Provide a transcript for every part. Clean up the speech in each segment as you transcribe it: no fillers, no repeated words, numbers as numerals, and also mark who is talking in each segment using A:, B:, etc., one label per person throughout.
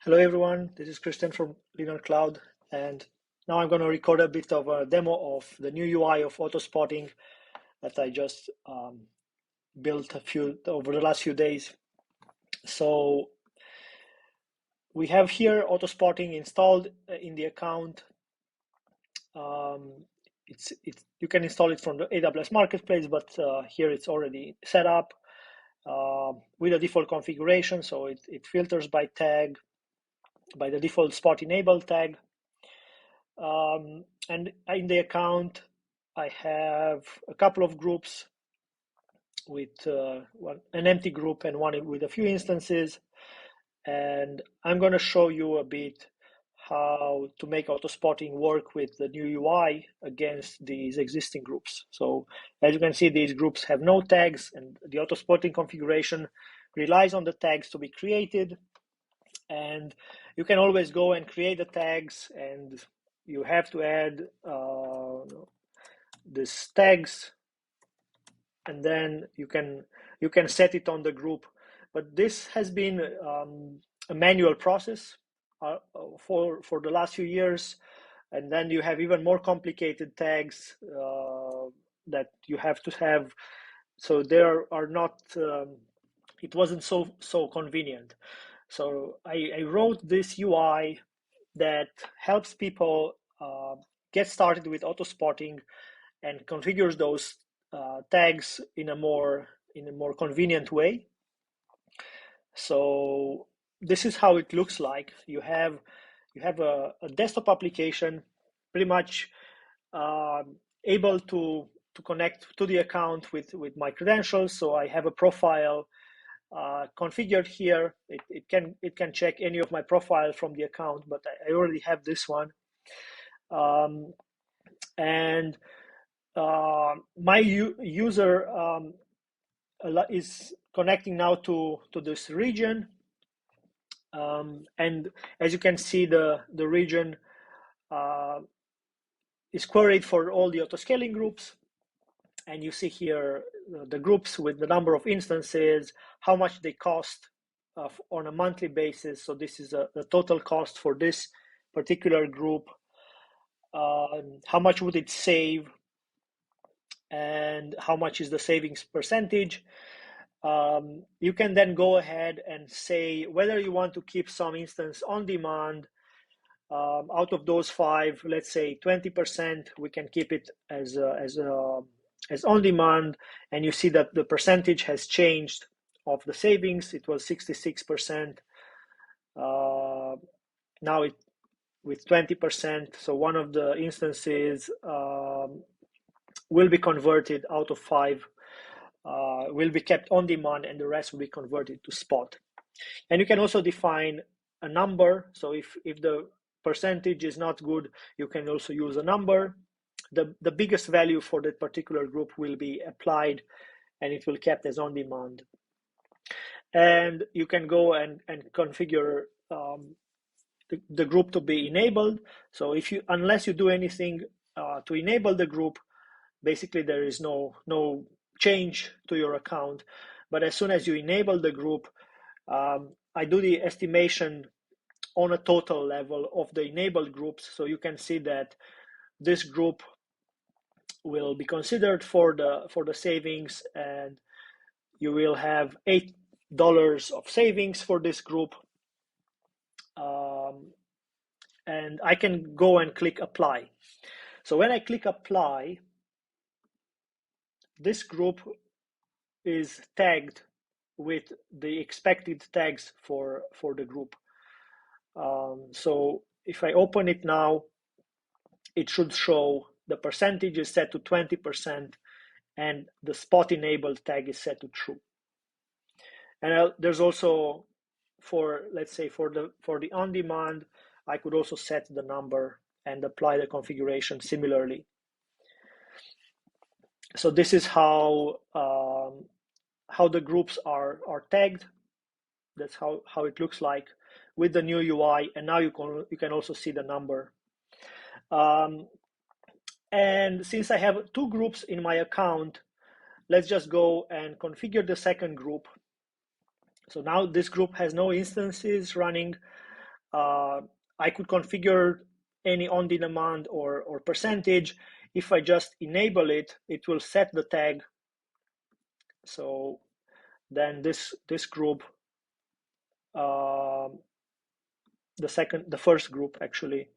A: Hello everyone, this is Christian from LeanerCloud, and now I'm going to record a bit of a demo of the new UI of AutoSpotting that I just built over the last few days. So we have here AutoSpotting installed in the account. You can install it from the AWS Marketplace, but here it's already set up with a default configuration. So it filters by tag, by the default spot enable tag. And in the account, I have a couple of groups with an empty group and one with a few instances. And I'm going to show you a bit how to make AutoSpotting work with the new UI against these existing groups. So as you can see, these groups have no tags, and the AutoSpotting configuration relies on the tags to be created. And you can always go and create the tags, and you have to add these tags, and then you can set it on the group. But this has been a manual process for the last few years, and then you have even more complicated tags that you have to have. So there are not. It wasn't so convenient. So I wrote this UI that helps people get started with AutoSpotting and configures those tags in a more convenient way. So this is how it looks like. You have a desktop application, pretty much able to connect to the account with my credentials. So I have a profile configured here. It can check any of my profile from the account, but I already have this one. And my user is connecting now to this region, and as you can see, the region is queried for all the AutoScaling groups, and you see here the groups with the number of instances, how much they cost on a monthly basis. So this is the total cost for this particular group. How much would it save, and how much is the savings percentage. You can then go ahead and say whether you want to keep some instance on demand. Out of those 5, let's say 20%, we can keep it as on demand, and you see that the percentage has changed of the savings. It was 66%. Now it with 20%. So one of the instances will be converted out of 5, will be kept on demand, and the rest will be converted to spot. And you can also define a number. So if the percentage is not good, you can also use a number. The biggest value for that particular group will be applied, and it will be kept as on demand. And you can go and configure the group to be enabled. So unless you do anything to enable the group, basically there is no change to your account. But as soon as you enable the group, I do the estimation on a total level of the enabled groups. So you can see that this group will be considered for the savings, and you will have $8 of savings for this group. And I can go and click apply. So when I click apply, this group is tagged with the expected tags for the group. So if I open it now, it should show the percentage is set to 20%, and the spot enabled tag is set to true. And there's also, let's say for the on demand, I could also set the number and apply the configuration similarly. So this is how the groups are tagged. That's how it looks like with the new UI. And now you can also see the number. And since I have 2 groups in my account, let's just go and configure the second group. So now this group has no instances running. I could configure any on-demand or percentage. If I just enable it, it will set the tag. So then this group, the first group actually,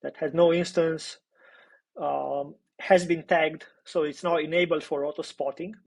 A: that has no instance, has been tagged, so it's now enabled for auto spotting.